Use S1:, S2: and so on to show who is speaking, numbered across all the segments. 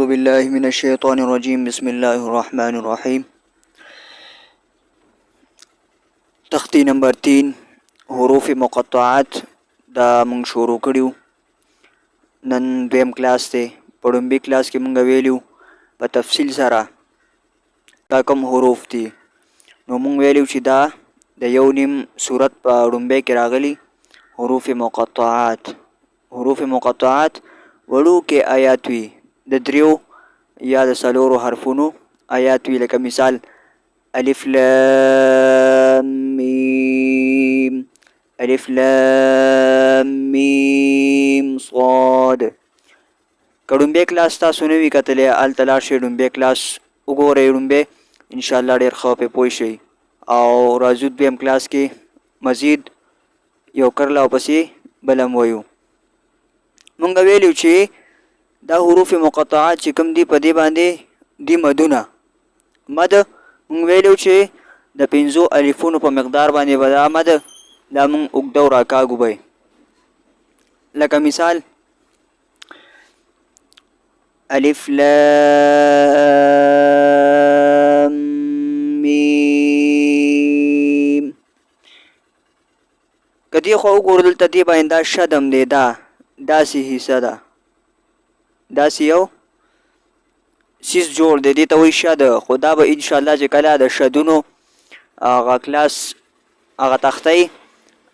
S1: أعوذ بالله من الشيطان الرجيم بسم الله الرحمن الرحيم تختی نمبر 3 حروف مقطعات دا مونږ شروع کړیو. نن دویم کلاس دی. په ډومبي کلاس کې مونږ ویلیو په تفصیل سره دا کوم حروف دي. نو مونږ ویلیو چې دا د یو نیم صورت په ډومبي کې راغلي حروف مقطعات. حروف مقطعات وړوکې آیات وي د دریو یا د څلورو حرفونو آیات وي، لکه مثال الف لام میم، الف لام میم صاد. که ډومبی کلاس تاسو نه وي کتلی هلته لاړ شئ، ډومبی کلاس وګورئ، ډومبی انشاءالله ډېر ښه پرې پوه شئ. او راځو دویم کلاس کې مزید یو کرله ورپسې بل هم وایو. مونږ ویلیو چې دا حروف مقطعات چې کوم دي په دې باندې دي مدونه. مد مونږ ویلیو چې د 5 الفونو په مقدار باندې به دا مد دا مونږ اوږده او راکاږو به. لکه مثال الف لام میم. که دې خوا وګورو دلته دې باندې دا شدم دی، داسې حصه ده، داسې یو سیس جوړ دی، دې ته وایي شد. خو دا به انشاءالله چې کله د شدونو هغه کلاس هغه تختۍ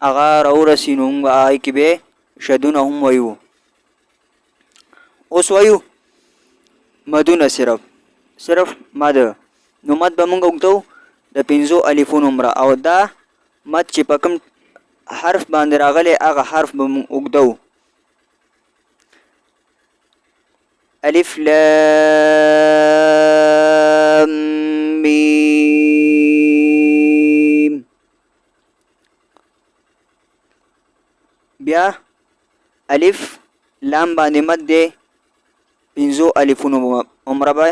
S1: هغه راورسي نو موږ هغې کې به شدونه هم وایو. اوس وایو مدونه، صرف مد. نو مد به موږ اوږدو د 5 الفونو عمره، او دا مد چې په کوم حرف باندې راغلی هغه حرف به موږ اوږدو. الف لام میم. بیا الف لام باندې مد دی 5 الفونو عمره به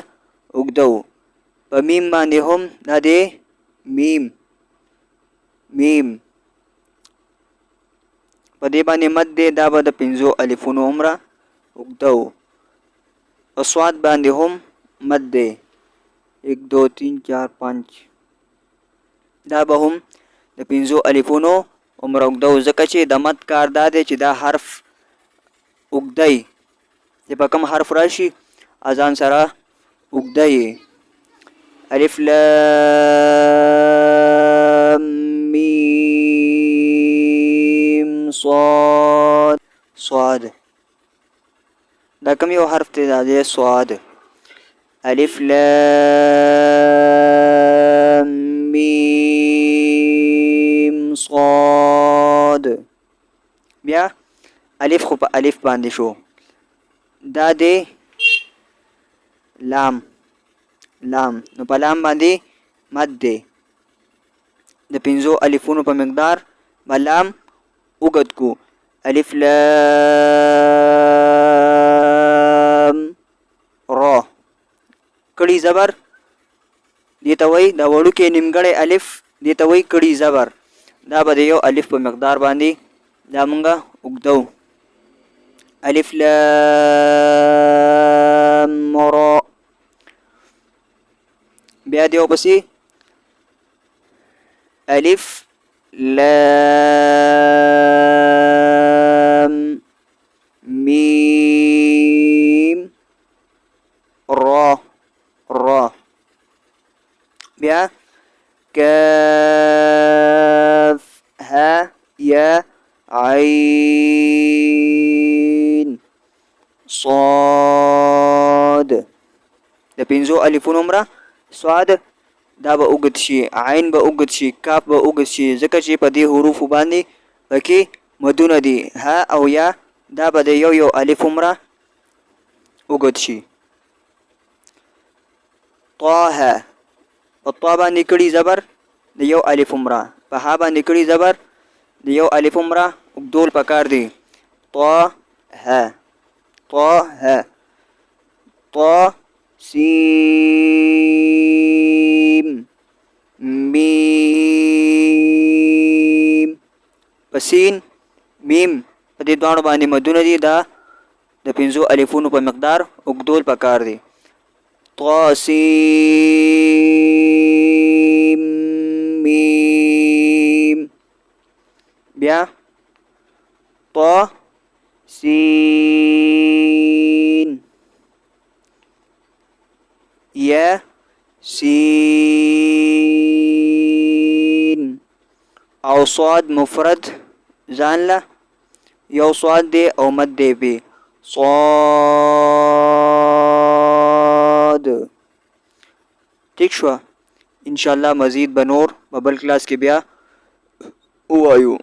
S1: اوږدو. په میم باندې هم دا دی میم په دې باندې مد دی، دا به د 5 الفونو عمره اوږدو. په صاد باندې هم مد دی 1 2 3 4 5، دا به هم د 5 الفونو عمره اوږدو. ځکه چې د مد کار دا دی چې دا حرف اوږدی چې په کوم حرف راشي اذان سره اوږدی. الف لام میم صاد. دا کوم یو حرف دی؟ دا دی صاد. الف لام میم صاد. بیا الف خو په الف باندې شو، دا دی لام. نو په لام باندې مد دی د 5 الفونو په مقدار به لام اوږد کو. الف لام را. کړي زبر دې ته وایي، دا وړوکی نیمګړی الف دې ته وایي کړي زبر. دا به د یو الف په مقدار باندې دا مونږه اوږدو. الف لام را. بیا دې ورپسې الف لام میم را. بیا کاف ها یا عین صاد. د 5 الفونو عمره صاد دا به اوږد شي، عین به اوږد شي، کاف به اوږد شي، ځکه چې په دې حروفو باندې پکې مدونه دي. ها او یا دا به د یو الف عمره اوږد شي. طه. په طا باندې کړي زبر د یو الف عمره، په ها باندې کړي زبر د یو الف عمره اوږدول پکار دی. طه سین میم. په سین میم په دې دواړو باندې مدونه دي، دا د 5 الفونو په مقدار اوږدول پکار دی. طاسیم میم. بیا طا سین یا سین. او صاد مفرد ځان له یو صاد دی او مد دی بی صاد. ٹھیک شو. انشاءاللہ مزید بنور ببل کلاس کې بیا وایو.